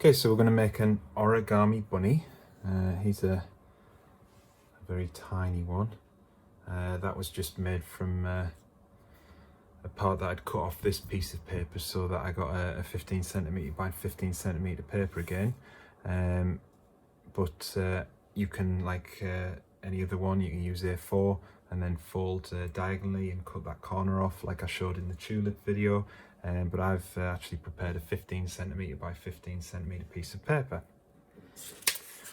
Okay, so we're going to make an origami bunny. He's a very tiny one. That was just made from a part that I'd cut off this piece of paper, so that I got a 15 centimeter by 15 centimeter paper again. But you can, like any other one, you can use A4 and then fold diagonally and cut that corner off like I showed in the tulip video. But I've actually prepared a 15 centimeter by 15 centimeter piece of paper.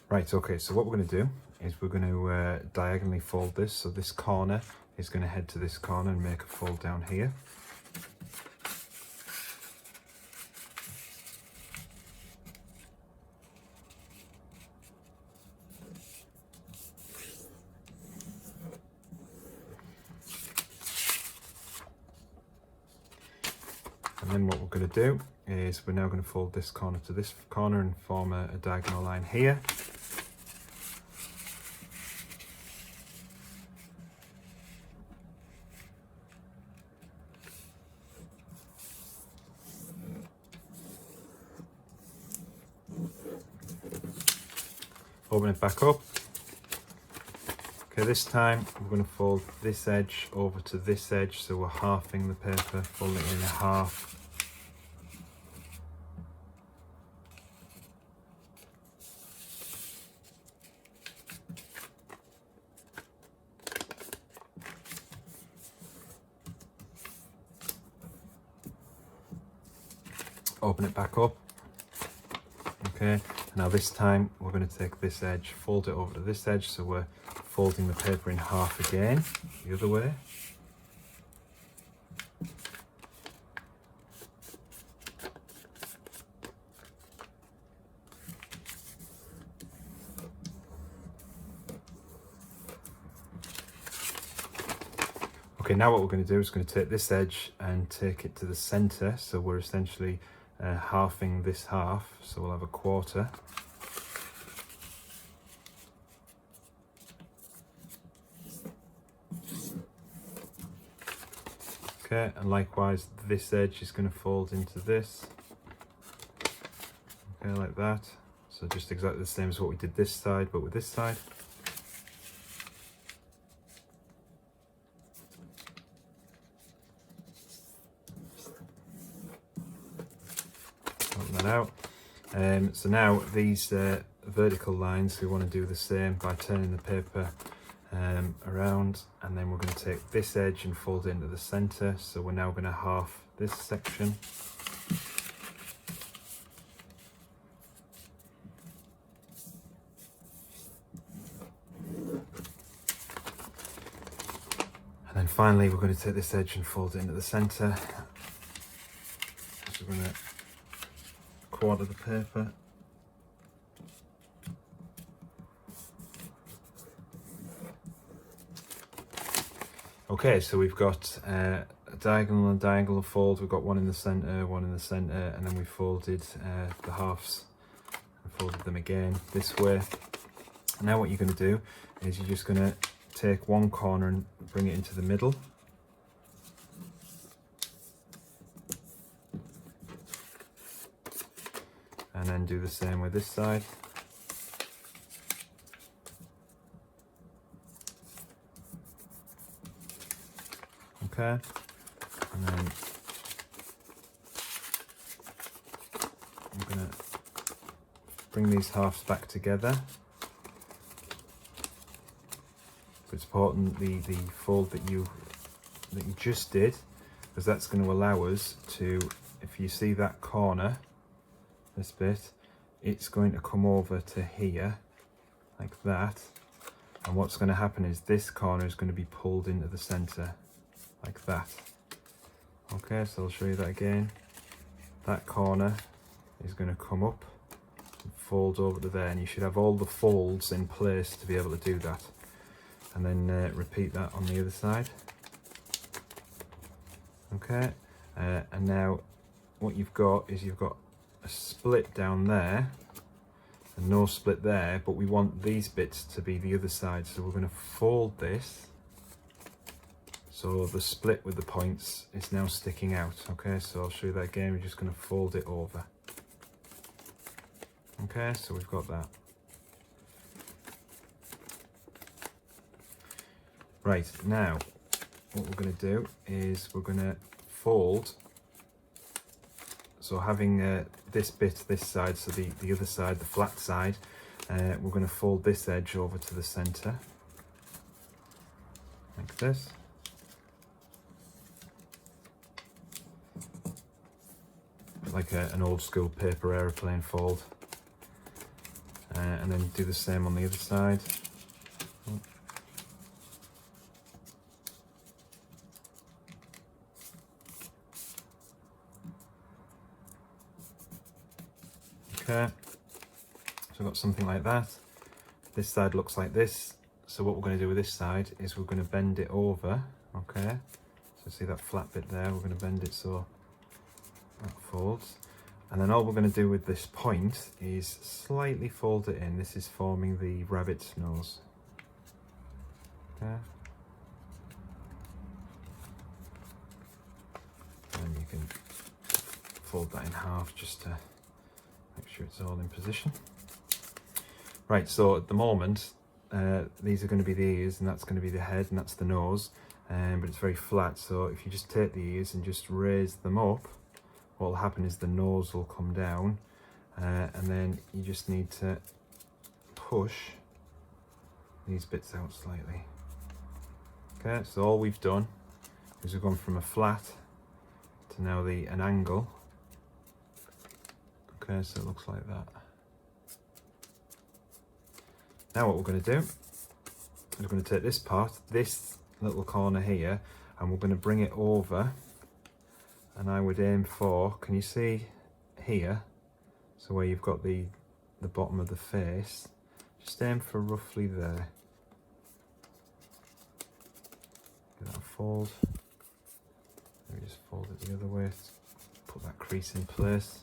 Right, okay, so what we're going to do is we're going to diagonally fold this. So this corner is going to head to this corner and make a fold down here. And then what we're going to do is we're now going to fold this corner to this corner and form a diagonal line here. Open it back up. Okay, this time we're going to fold this edge over to this edge, so we're halving the paper, folding it in half. Open it back up. Okay, now this time we're going to take this edge, fold it over to this edge, so we're folding the paper in half again, the other way. Okay, now what we're going to do is going to take this edge and take it to the center, so we're essentially halving this half, so we'll have a quarter. Okay, and likewise this edge is going to fold into this. Okay, like that. So just exactly the same as what we did this side, but with this side. Open that out. So now these vertical lines, we want to do the same by turning the paper around, and then we're going to take this edge and fold it into the center. So we're now going to half this section. And then finally we're going to take this edge and fold it into the center. So we're going to quarter the paper. Okay, so we've got a diagonal and diagonal fold. We've got one in the center, and then we folded the halves and folded them again this way. Now what you're going to do is you're just going to take one corner and bring it into the middle. And then do the same with this side. Okay, and then I'm going to bring these halves back together. So it's important the fold that you just did, because that's going to allow us to, if you see that corner, this bit, it's going to come over to here like that, and what's going to happen is this corner is going to be pulled into the center like that. Okay, so I'll show you that again. That corner is going to come up and fold over to there, and you should have all the folds in place to be able to do that. And then repeat that on the other side. Okay, and now what you've got is you've got a split down there and no split there, but we want these bits to be the other side, so we're going to fold this so the split with the points is now sticking out. Okay, so I'll show you that again. We're just going to fold it over. Okay, so we've got that. Right, now what we're going to do is we're going to fold. So having this bit this side, so the other side, the flat side, we're going to fold this edge over to the centre, like this. Like an old school paper aeroplane fold. And then do the same on the other side. Okay, so I've got something like that. This side looks like this. So what we're going to do with this side is we're going to bend it over. Okay, so see that flat bit there, we're going to bend it so that folds. And then all we're going to do with this point is slightly fold it in. This is forming the rabbit's nose. Okay. And you can fold that in half just to make sure it's all in position. Right, so at the moment, these are going to be the ears, and that's going to be the head, and that's the nose. But it's very flat, so if you just take the ears and just raise them up, what will happen is the nose will come down, and then you just need to push these bits out slightly. Okay, so all we've done is we've gone from a flat to now an angle. Okay, so it looks like that. Now what we're going to do is we're going to take this part, this little corner here, and we're going to bring it over. And I would aim for, can you see here, so where you've got the bottom of the face, just aim for roughly there. Get that fold. Maybe just fold it the other way, put that crease in place.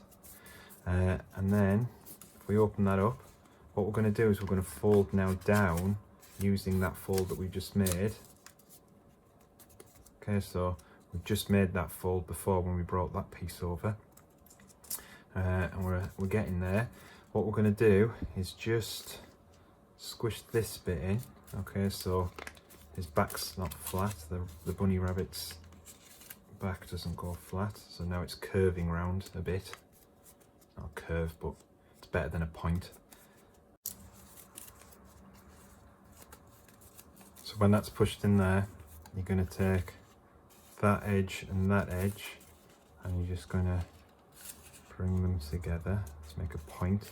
And then, if we open that up, what we're going to do is we're going to fold now down using that fold that we just made. Okay, so we've just made that fold before when we brought that piece over, and we're getting there. What we're going to do is just squish this bit in. Okay, so his back's not flat, the bunny rabbit's back doesn't go flat, so now it's curving round a bit. Not a curve, but it's better than a point. So when that's pushed in there, you're going to take that edge and that edge, and you're just going to bring them together to make a point.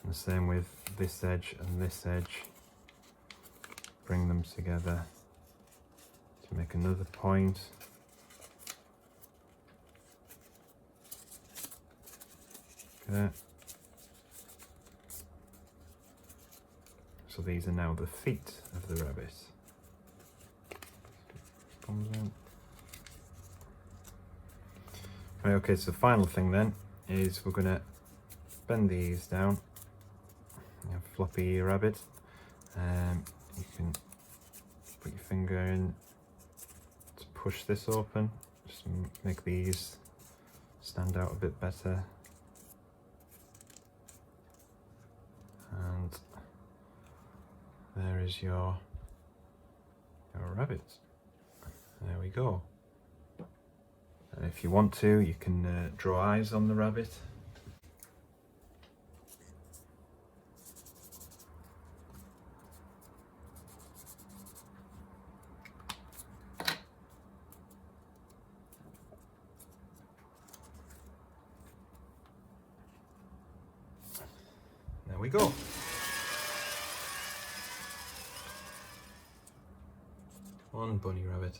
And the same with this edge and this edge, bring them together to make another point. Okay. So these are now the feet of the rabbit. Comes in. Right, okay, so the final thing then is we're going to bend the ears down. You have floppy ear rabbit. You can put your finger in to push this open, just make the ears stand out a bit better. And there is your rabbit. There we go. And if you want to, you can draw eyes on the rabbit. There we go. One bunny rabbit.